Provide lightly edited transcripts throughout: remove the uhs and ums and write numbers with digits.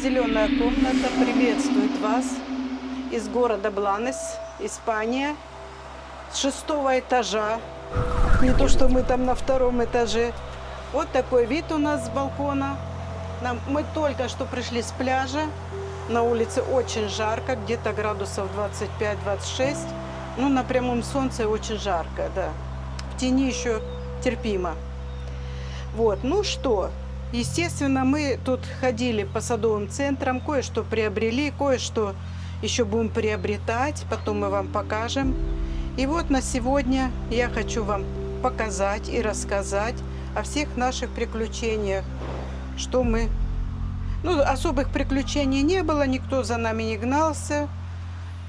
Зеленая комната приветствует вас из города Бланес, Испания, с 6-го этажа. Не то, что мы там на 2-м этаже. Вот такой вид у нас с балкона. Мы только что пришли с пляжа. На улице очень жарко, где-то градусов 25-26. Ну, на прямом солнце очень жарко, да. В тени еще терпимо. Вот, ну что, естественно, мы тут ходили по садовым центрам, кое-что приобрели, кое-что еще будем приобретать, потом мы вам покажем. И вот на сегодня я хочу вам показать и рассказать о всех наших приключениях, что мы... Ну, особых приключений не было, никто за нами не гнался,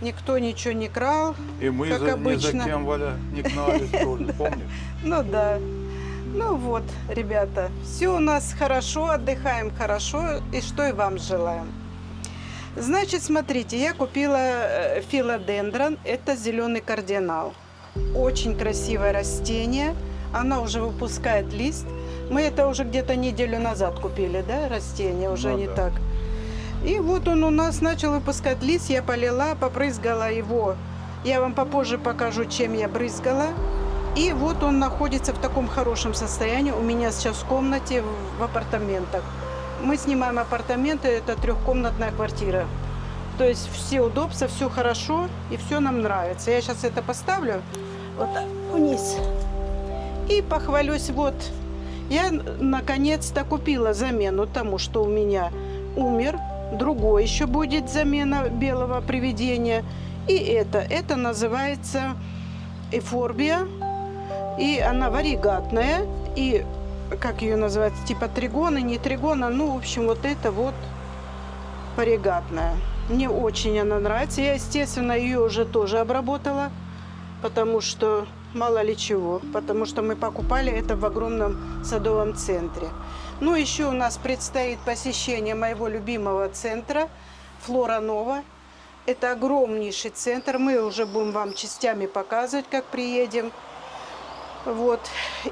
никто ничего не крал, И мы как ни за обычно. кем, Валя, не гнались тоже, помнишь? Ну да. Ну вот, ребята, все у нас хорошо, отдыхаем хорошо, и что и вам желаем. Значит, смотрите, я купила филодендрон, это зеленый кардинал. Очень красивое растение, она уже выпускает лист. Мы это уже где-то неделю назад купили, да, растение, уже Ну не да. так. И вот он у нас начал выпускать лист, я полила, попрызгала его. Я вам попозже покажу, чем я брызгала. И вот он находится в таком хорошем состоянии у меня сейчас в комнате, в апартаментах. Мы снимаем апартаменты, это 3-комнатная квартира. То есть все удобства, все хорошо и все нам нравится. Я сейчас это поставлю вот так вниз и похвалюсь. Вот я наконец-то купила замену тому, что у меня умер. Другой еще будет замена белого привидения. И это называется эйфорбия. И она варигатная. И как ее называют, типа тригона, не тригона. Ну, в общем, вот это вот варигатная. Мне очень она нравится. Я, естественно, ее уже тоже обработала. Потому что мало ли чего. Потому что мы покупали это в огромном садовом центре. Ну, еще у нас предстоит посещение моего любимого центра Флора Нова. Это огромнейший центр. Мы уже будем вам частями показывать, как приедем. Вот.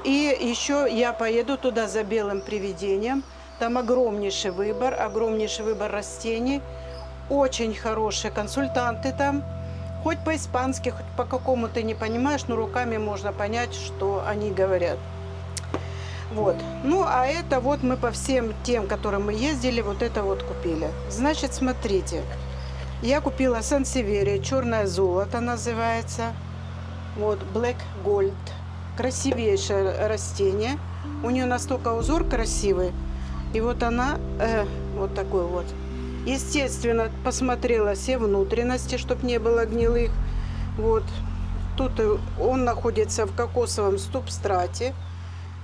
И еще я поеду туда за белым привидением. Там огромнейший выбор растений. Очень хорошие консультанты там. Хоть по-испански, хоть по какому ты не понимаешь, но руками можно понять, что они говорят. Вот. Ну, а это вот мы по всем тем, которым мы ездили, вот это вот купили. Значит, смотрите. Я купила сансеверия, черное золото называется. Вот, Black Gold. Красивейшее растение. У нее настолько узор красивый. И вот она, вот такой вот. Естественно, посмотрела все внутренности, чтобы не было гнилых. Вот. Тут он находится в кокосовом субстрате.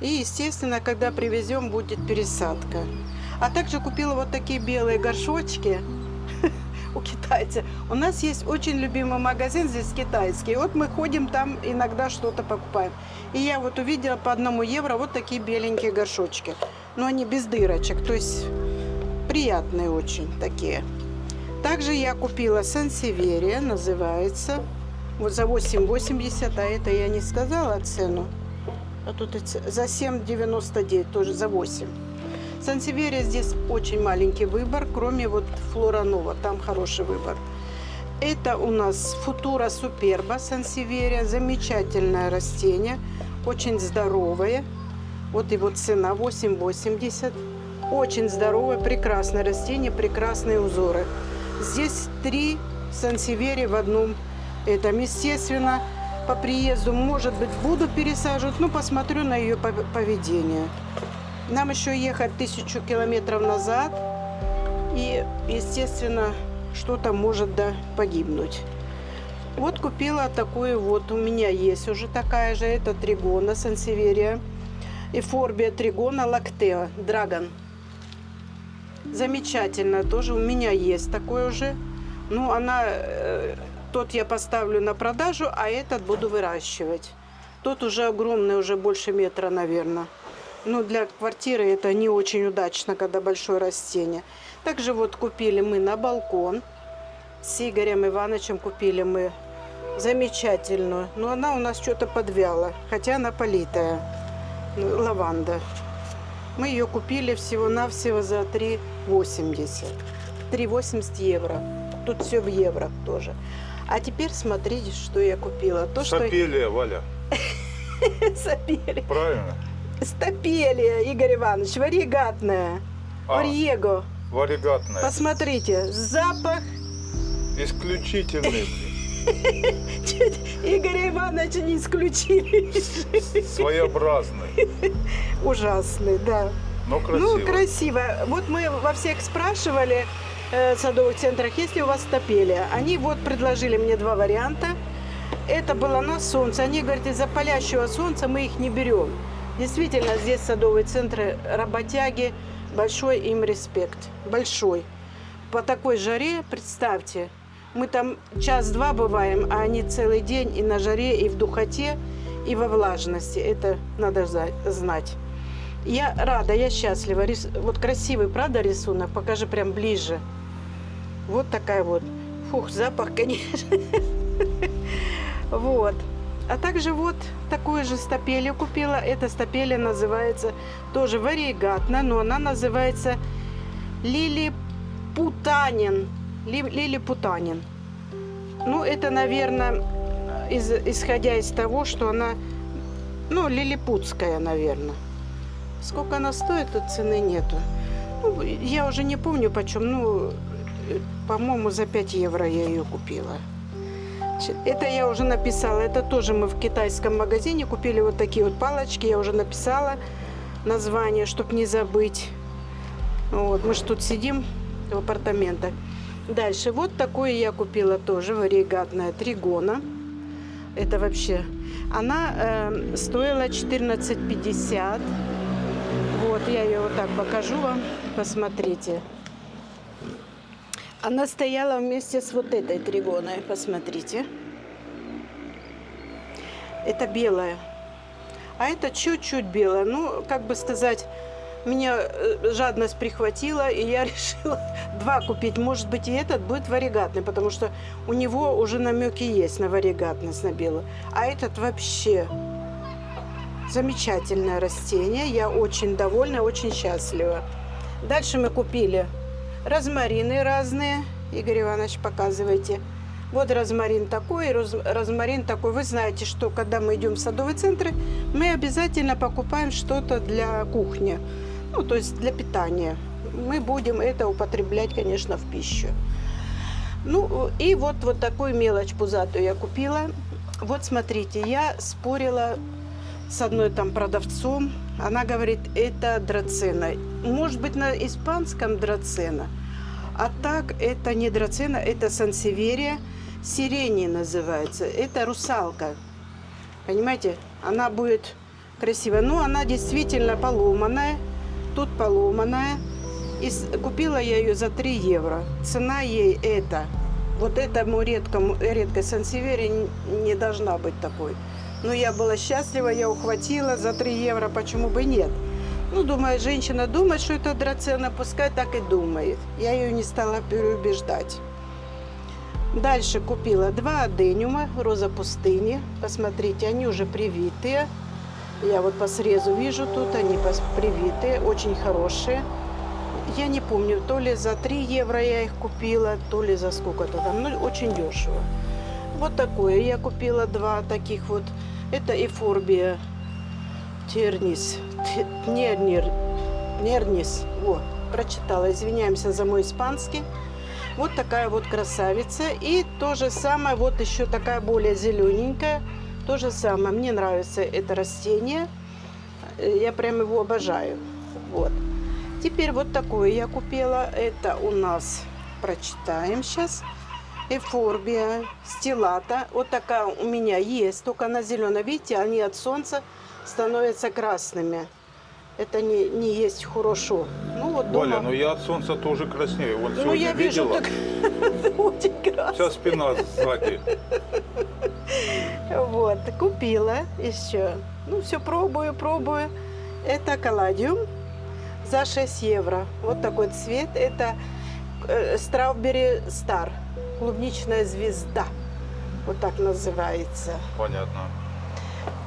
И, естественно, когда привезем, будет пересадка. А также купила вот такие белые горшочки у китайцев. У нас есть очень любимый магазин здесь китайский. Вот мы ходим там, иногда что-то покупаем. И я вот увидела по 1 евро вот такие беленькие горшочки. Но они без дырочек, то есть приятные очень такие. Также я купила сансеверия, называется. Вот за 8,80, а это я не сказала цену. А тут за 7,99, тоже за 8. Сансеверия здесь очень маленький выбор, кроме вот Флора Нова, там хороший выбор. Это у нас Футура Суперба сансеверия, замечательное растение, очень здоровое. Вот его цена 8,80. Очень здоровое, прекрасное растение, прекрасные узоры. Здесь 3 сансеверия в одном. Этом, естественно, по приезду, может быть, буду пересаживать, но посмотрю на ее поведение. Нам еще ехать 1000 километров назад, и, естественно, что-то может погибнуть. Вот купила такую вот, у меня есть уже такая же, это тригона сансеверия, эйфорбия тригона лактеа, драгон. Замечательно, тоже у меня есть такой уже, ну, она... Тот я поставлю на продажу, а этот буду выращивать. Тот уже огромный, уже больше метра, наверное. Ну, для квартиры это не очень удачно, когда большое растение. Также вот купили мы на балкон. С Игорем Ивановичем купили мы замечательную. Но она у нас что-то подвяла, хотя она политая. Лаванда. Мы ее купили всего-навсего за 3,80. 3,80 евро. Тут все в евро тоже. А теперь смотрите, что я купила. То, Стапелия, Валя. что... Сапелия. Правильно? Стапелия, Игорь Иванович, варигатная. Ориего. Варигатная. Посмотрите, запах. Исключительный. Чуть Игоря Ивановича не исключили. Своеобразный. Ужасный, да. Но красиво. Ну, красиво. Вот мы во всех спрашивали в садовых центрах, есть ли у вас стапелия. Они вот предложили мне два варианта. Это было на солнце. Они говорят, из-за палящего солнца мы их не берем. Действительно, здесь садовые центры работяги. Большой им респект. Большой. По такой жаре, представьте, мы там час-два бываем, а они целый день и на жаре, и в духоте, и во влажности. Это надо знать. Я рада, я счастлива. Вот красивый, правда, рисунок? Покажи прям ближе. Вот такая вот. Фух, запах, конечно. Вот. А также вот такую же стапелью купила. Эта стапелия называется тоже варигатна, но она называется лилипутанин. Лилипутанин. Ну, это, наверное, исходя из того, что она, ну, лилипутская, наверное. Сколько она стоит, тут цены нету. Ну, я уже не помню почем. Ну, по-моему, за 5 евро я ее купила. Это я уже написала. Это тоже мы в китайском магазине купили вот такие вот палочки. Я уже написала название, чтобы не забыть. Вот, мы же тут сидим в апартаментах. Дальше вот такое я купила тоже, варигатная тригона. Это вообще... Она стоила 14,50. Вот, я ее вот так покажу вам. Посмотрите. Она стояла вместе с вот этой тригоной. Посмотрите. Это белая. А это чуть-чуть белая. Ну, как бы сказать, меня жадность прихватила, и я решила два купить. Может быть, и этот будет варигатный, потому что у него уже намеки есть на варигатность, на белую. А этот вообще замечательное растение. Я очень довольна, очень счастлива. Дальше мы купили розмарины разные. Игорь Иванович, показывайте. Вот розмарин такой, розмарин такой. Вы знаете, что когда мы идем в садовые центры, мы обязательно покупаем что-то для кухни. Ну, то есть для питания. Мы будем это употреблять, конечно, в пищу. Ну, и вот такую мелочь пузатую я купила. Вот смотрите, я спорила с одной там продавцом. Она говорит, это драцена. Может быть, на испанском драцена. А так, это не драцена, это сансеверия. Сирени называется. Это русалка. Понимаете? Она будет красивая. Но она действительно поломанная. Тут поломанная. И купила я ее за 3 евро. Цена ей это. Вот этому редкой сансеверии не должна быть такой. Но я была счастлива, я ухватила за 3 евро, почему бы нет. Ну, думаю, женщина думает, что это драцена, пускай так и думает. Я ее не стала переубеждать. Дальше купила 2 адениума, роза пустыни. Посмотрите, они уже привитые. Я вот по срезу вижу тут, они привитые, очень хорошие. Я не помню, то ли за 3 евро я их купила, то ли за сколько-то там. Ну, очень дешево. Вот такое. Я купила 2 таких вот. Это эфорбия тернис. Нернис. Вот, прочитала. Извиняемся за мой испанский. Вот такая вот красавица. И то же самое, вот еще такая более зелененькая. То же самое. Мне нравится это растение. Я прям его обожаю. Вот. Теперь вот такое я купила. Это у нас, прочитаем сейчас. Эфорбия стилата. Вот такая у меня есть. Только она зеленая. Видите, они от солнца становятся красными. Это не есть хорошо. Ну, вот дома... Валя, ну я от солнца тоже краснею. Вон Ну, сегодня я вижу, видела. так очень красный. Вся спина сзади. Вот, купила еще. Ну, все пробую. Это калладиум за 6 евро. Вот такой цвет. Это Strawberry Star. Клубничная звезда. Вот так называется. Понятно.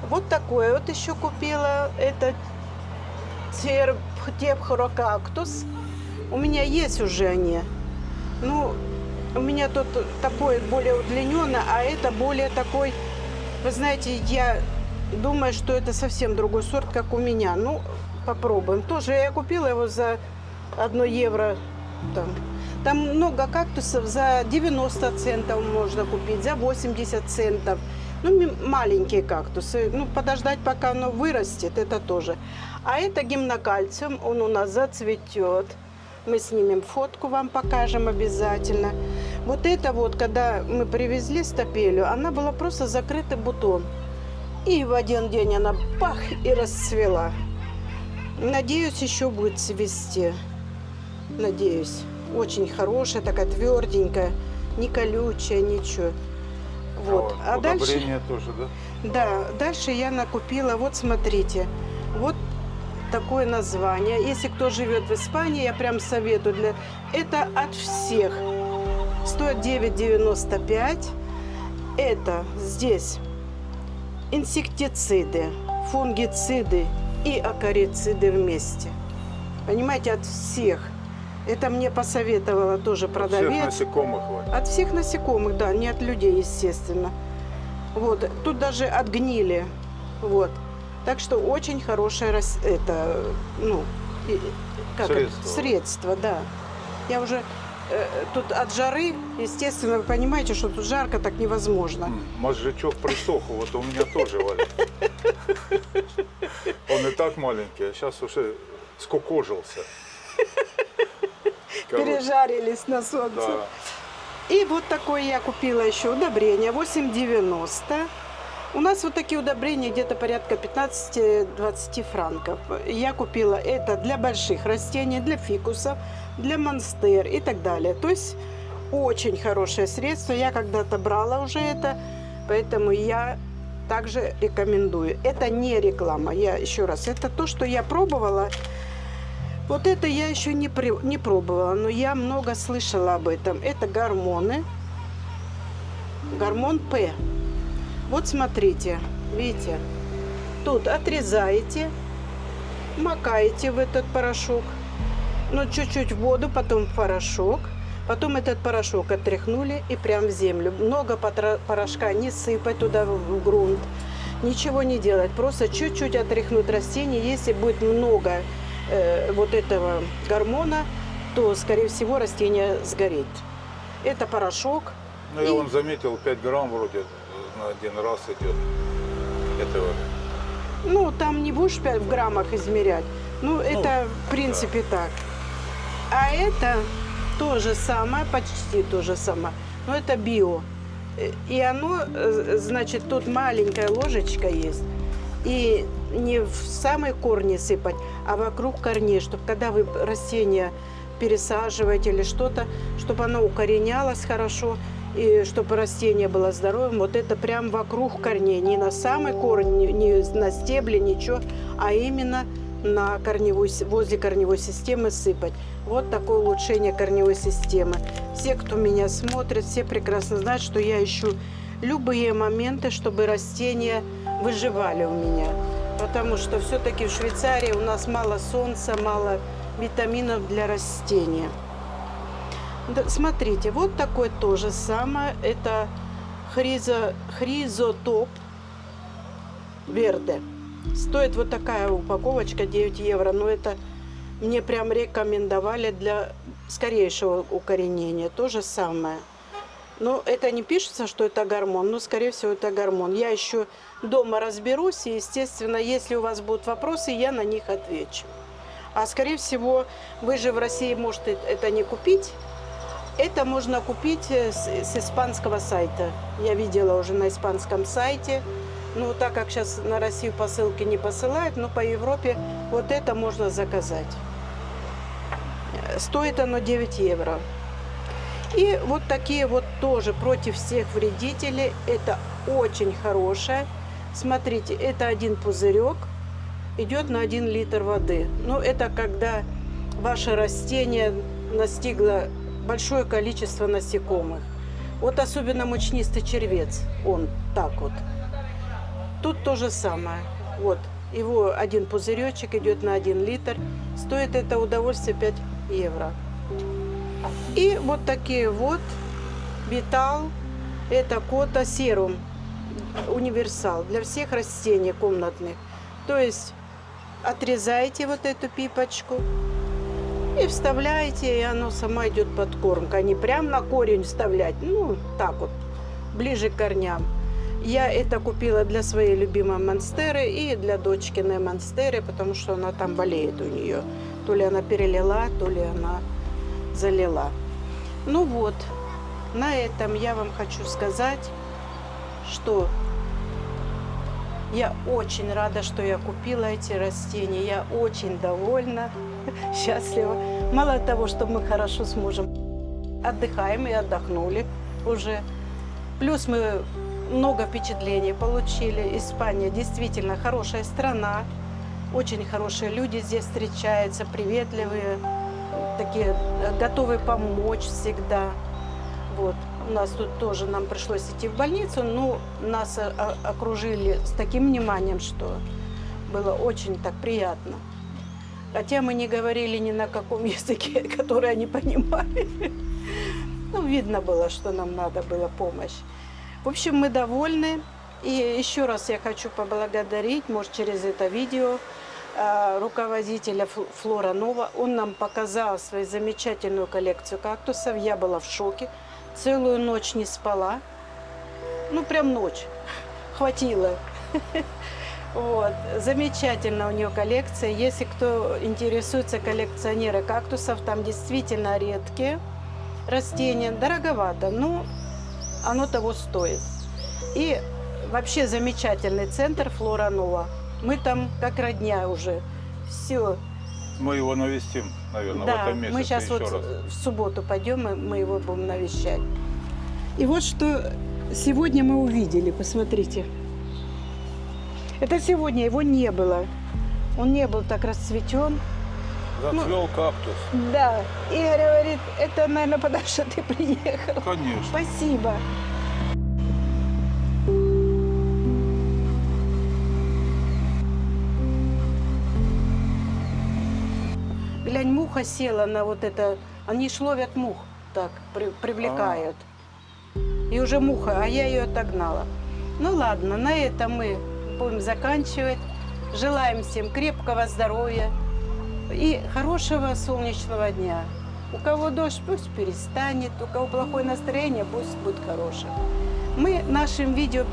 Вот такое вот еще купила. Это Тепхорокактус. У меня есть уже они. Ну, у меня тут такой более удлиненный, а это более такой, вы знаете, я думаю, что это совсем другой сорт, как у меня. Ну, попробуем. Тоже я купила его за 1 евро. Там много кактусов за 90 центов можно купить, за 80 центов. Ну, маленькие кактусы. Ну, подождать, пока оно вырастет, это тоже. А это гимнокальциум, он у нас зацветет. Мы снимем фотку, вам покажем обязательно. Вот это вот, когда мы привезли стапелю, она была просто закрытый бутон. И в один день она пах и расцвела. Надеюсь, еще будет цвести. Надеюсь. Очень хорошая, такая тверденькая, не колючая, ничего. Вот. А дальше, удобрения тоже, да? да, дальше я накупила, вот смотрите, вот такое название. Если кто живет в Испании, я прям советую. Это от всех. Стоит 9,95. Это здесь инсектициды, фунгициды и акарициды вместе. Понимаете, от всех. Это мне посоветовала тоже Всех продавец. насекомых хватит. От всех насекомых, да, не от людей, естественно. Вот, тут даже от гнили. Вот. Так что очень хорошее это, ну, средство, да. Я уже тут от жары, естественно, вы понимаете, что тут жарко так невозможно. Мозжечок присох, вот у меня тоже валит. Он и так маленький, а сейчас уже скукожился. Пережарились на солнце. Да. И вот такое я купила еще удобрение, 8,90. У нас вот такие удобрения где-то порядка 15-20 франков. Я купила это для больших растений, для фикусов, для монстер и так далее. То есть очень хорошее средство. Я когда-то брала уже это, поэтому я также рекомендую. Это не реклама, я еще раз, это то, что я пробовала. Вот это я еще не пробовала, но я много слышала об этом. Это гормоны. Гормон П. Вот смотрите, видите, тут отрезаете, макаете в этот порошок, ну чуть-чуть в воду, потом в порошок, потом этот порошок отряхнули и прям в землю. Много порошка не сыпать туда в грунт, ничего не делать, просто чуть-чуть отряхнуть растение. Если будет много вот этого гормона, то, скорее всего, растение сгорит. Это порошок. Ну, я вон заметил, 5 грамм вроде на один раз идет этого. Ну, там не будешь в граммах измерять. Ну, это в принципе так. А это то же самое, почти то же самое. Но это био. И оно, значит, тут маленькая ложечка есть. И не в самые корни сыпать, а вокруг корней, чтобы когда вы растение пересаживаете или что-то, чтобы оно укоренялось хорошо, и чтобы растение было здоровым. Вот это прям вокруг корней, не на самый корень, не на стебле, ничего, а именно на возле корневой системы сыпать. Вот такое улучшение корневой системы. Все, кто меня смотрит, все прекрасно знают, что я ищу любые моменты, чтобы растения выживали у меня. Потому что все-таки в Швейцарии у нас мало солнца, мало витаминов для растения. Да, смотрите, вот такое то же самое. Это хризотоп верде. Стоит вот такая упаковочка 9 евро. Но это мне прям рекомендовали для скорейшего укоренения. То же самое. Но это не пишется, что это гормон, но, скорее всего, это гормон. Я еще дома разберусь, и, естественно, если у вас будут вопросы, я на них отвечу. А, скорее всего, вы же в России можете это не купить. Это можно купить с испанского сайта. Я видела уже на испанском сайте. Ну, так как сейчас на Россию посылки не посылают, но по Европе вот это можно заказать. Стоит оно 9 евро. И вот такие вот тоже против всех вредителей. Это очень хорошее. Смотрите, это один пузырек. Идет на 1 литр воды. Но это когда ваше растение настигло большое количество насекомых. Вот особенно мучнистый червец. Он так вот. Тут то же самое. Вот. Его один пузыречек идет на 1 литр. Стоит это удовольствие 5 евро. И вот такие вот Витал, это кота серум, универсал для всех растений комнатных. То есть отрезаете вот эту пипочку и вставляете, и оно сама идет подкормка. Не прям на корень вставлять, ну так вот, ближе к корням. Я это купила для своей любимой монстеры и для дочкиной монстеры, потому что она там болеет у нее. То ли она перелила, то ли она залила. Ну вот, на этом я вам хочу сказать, что я очень рада, что я купила эти растения. Я очень довольна, счастлива. Мало того, что мы хорошо с мужем отдыхаем и отдохнули уже. Плюс мы много впечатлений получили. Испания действительно хорошая страна. Очень хорошие люди здесь встречаются, приветливые, такие готовые помочь всегда. Вот. У нас тут тоже нам пришлось идти в больницу, но нас окружили с таким вниманием, что было очень так приятно. Хотя мы не говорили ни на каком языке, который они понимали. Ну, видно было, что нам надо была помощь. В общем, мы довольны. И еще раз я хочу поблагодарить, может, через это видео, руководителя Флора Нова. Он нам показал свою замечательную коллекцию кактусов. Я была в шоке. Целую ночь не спала. Ну, прям ночь. Хватило. Вот. Замечательно у нее коллекция. Если кто интересуется, коллекционеры кактусов, там действительно редкие растения. Дороговато, но оно того стоит. И вообще замечательный центр Флора Нова. Мы там как родня уже. Все. Мы его навестим, наверное, в Да, этом месяце мы сейчас еще вот раз. в субботу пойдем, и мы его будем навещать. И вот что сегодня мы увидели, посмотрите. Это сегодня, его не было. Он не был так расцветен. Зацвел кактус. Да, Игорь говорит, это, наверное, потому что ты приехал. Конечно. Спасибо. Глянь, муха села на вот это. Они ж ловят мух, так, привлекают. И уже муха, а я ее отогнала. Ну ладно, на этом мы будем заканчивать. Желаем всем крепкого здоровья и хорошего солнечного дня. У кого дождь, пусть перестанет, у кого плохое настроение, пусть будет хорошим. Мы нашим видео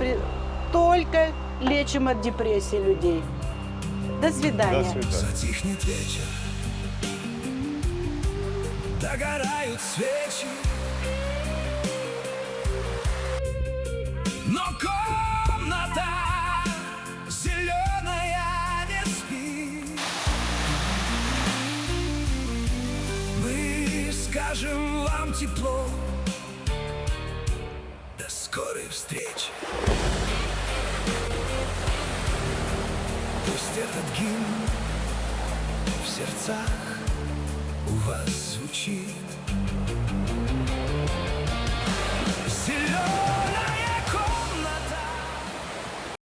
только лечим от депрессии людей. До свидания. До свидания. Затихнет вечер, догорают свечи, но комната зеленая не спит. Мы скажем вам тепло, до скорой встречи. Пусть этот гимн в сердцах у вас звучит.